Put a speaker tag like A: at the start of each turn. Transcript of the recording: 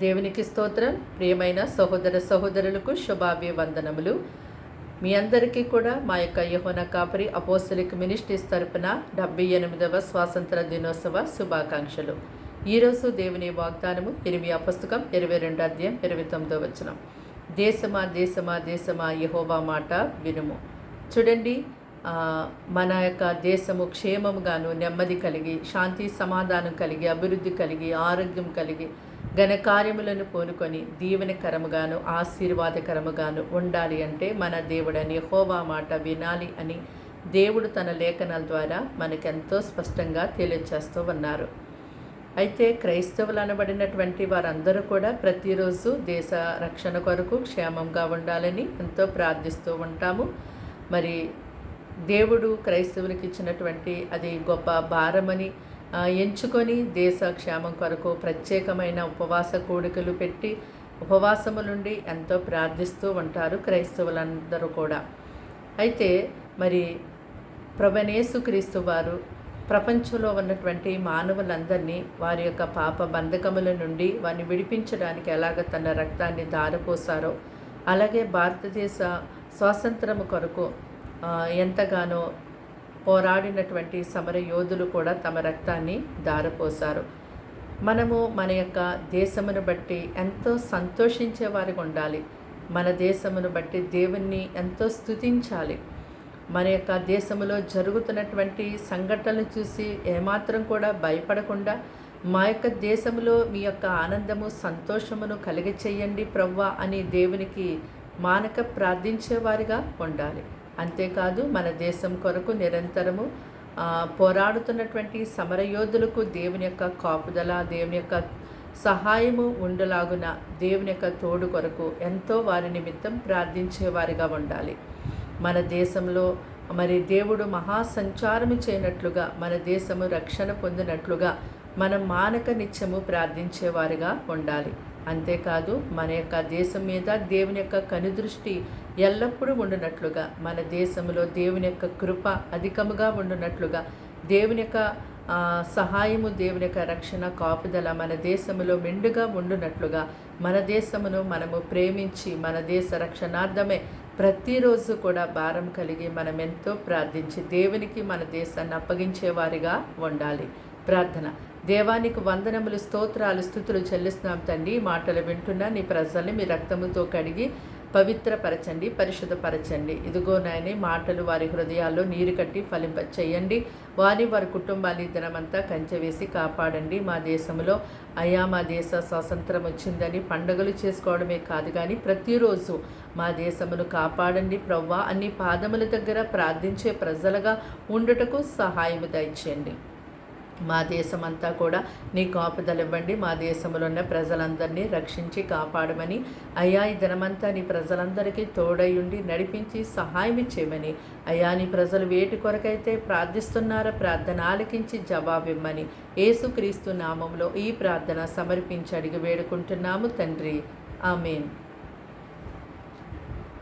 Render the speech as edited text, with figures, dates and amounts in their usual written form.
A: దేవునికి స్తోత్రం. ప్రియమైన సహోదర సహోదరులకు శుభాభివందనములు. మీ అందరికీ కూడా మా యొక్క యోహానా కాపరి అపోస్తలిక్ మినిస్ట్రీస్ తరపున 78వ స్వాతంత్ర దినోత్సవ శుభాకాంక్షలు. ఈరోజు దేవుని వాగ్దానము ఇర్మియా పుస్తకం 22 అధ్యాయం 29వ వచనం. దేశమా దేశమా దేశమా యెహోవా మాట వినుము. చూడండి, మన యొక్క దేశము క్షేమముగాను, నెమ్మది కలిగి, శాంతి సమాధానం కలిగి, అభివృద్ధి కలిగి, ఆరోగ్యం కలిగి, ఘనకార్యములను పూనుకొని దీవెనకరముగాను ఆశీర్వాదకరముగాను ఉండాలి అంటే మన దేవుడని యెహోవా మాట వినాలి అని దేవుడు తన లేఖనాల ద్వారా మనకెంతో స్పష్టంగా తెలియచేస్తూ ఉన్నారు. అయితే క్రైస్తవులు అనబడినటువంటి వారందరూ కూడా ప్రతిరోజు దేశ రక్షణ కొరకు క్షేమంగా ఉండాలని ఎంతో ప్రార్థిస్తూ ఉంటాము. మరి దేవుడు క్రైస్తవులకు ఇచ్చినటువంటి అది గొప్ప భారమని ఎంచుకొని దేశ క్షేమం కొరకు ప్రత్యేకమైన ఉపవాస కూడికలు పెట్టి ఉపవాసములుండి ఎంతో ప్రార్థిస్తూ ఉంటారు క్రైస్తవులందరూ కూడా. అయితే మరి ప్రభునేసుక్రీస్తు వారు ప్రపంచంలో ఉన్నటువంటి మానవులందరినీ వారి యొక్క పాప బంధకముల నుండి వారిని విడిపించడానికి ఎలాగ తన రక్తాన్ని ధారపోసారో, అలాగే భారతదేశ స్వాతంత్రము కొరకు ఎంతగానో పోరాడినటువంటి సమర యోధులు కూడా తమ రక్తాన్ని ధారపోసారు. మనము మన యొక్క దేశమును బట్టి ఎంతో సంతోషించేవారికి ఉండాలి. మన దేశమును బట్టి దేవుణ్ణి ఎంతో స్తుతించాలి. మన యొక్క దేశంలో జరుగుతున్నటువంటి సంఘటనలు చూసి ఏమాత్రం కూడా భయపడకుండా మా యొక్క దేశంలో మీ యొక్క ఆనందము సంతోషమును కలిగచేయండి ప్రవ్వా అని దేవునికి మానక ప్రార్థించేవారిగా ఉండాలి. అంతేకాదు మన దేశం కొరకు నిరంతరము పోరాడుతున్నటువంటి సమరయోధులకు దేవుని యొక్క కాపుదల, దేవుని యొక్క సహాయము ఉండలాగున దేవుని యొక్క తోడు కొరకు ఎంతో వారి నిమిత్తం ప్రార్థించేవారిగా ఉండాలి. మన దేశంలో మరి దేవుడు మహాసంచారము చేయనట్లుగా, మన దేశము రక్షణ పొందినట్లుగా మనం మానక నిత్యము ప్రార్థించేవారిగా ఉండాలి. అంతేకాదు మన యొక్క దేశం మీద దేవుని యొక్క కనుదృష్టి ఎల్లప్పుడూ ఉండునట్లుగా, మన దేశంలో దేవుని యొక్క కృప అధికముగా ఉండునట్లుగా, దేవుని యొక్క సహాయము, దేవుని యొక్క రక్షణ కాపుదల మన దేశంలో మెండుగా ఉండునట్లుగా మన దేశమును మనము ప్రేమించి మన దేశ రక్షణార్థమే ప్రతిరోజు కూడా భారం కలిగి మనం ఎంతో ప్రార్థించి దేవునికి మన దేశాన్ని అప్పగించేవారిగా ఉండాలి. ప్రార్థన. దేవానికి వందనములు, స్తోత్రాలు, స్తుతులు చెల్లిస్తున్నాం తండ్రి. మాటలు వింటున్నా నీ ప్రజల్ని మీ రక్తముతో కడిగి పవిత్రపరచండి, పరిశుద్ధపరచండి. ఇదిగో నాయనే మాటలు వారి హృదయాల్లో నీరు కట్టి ఫలింపచేయండి. వారి కుటుంబాన్ని దినమంతా కంచె వేసి కాపాడండి. మా దేశంలో అయ్యా మా దేశ స్వాతంత్రం వచ్చిందని పండుగలు చేసుకోవడమే కాదు కానీ ప్రతిరోజు మా దేశమును కాపాడండి ప్రవ్వా. అన్ని పాదముల దగ్గర ప్రార్థించే ప్రజలుగా ఉండుటకు సహాయము దయచేయండి. మా దేశమంతా కూడా నీ కాపుదల ఇవ్వండి. మా దేశంలో ఉన్న ప్రజలందరినీ రక్షించి కాపాడమని అయ్యా ఈ దినమంతా నీ ప్రజలందరికీ తోడయుండి నడిపించి సహాయం ఇచ్చేయమని అయ్యా నీ ప్రజలు వేటి కొరకైతే ప్రార్థిస్తున్నారో ప్రార్థన ఆలకించి జవాబిమ్మని యేసుక్రీస్తు నామంలో ఈ ప్రార్థన సమర్పించి అడిగి వేడుకుంటున్నాము తండ్రి. ఆమేన్.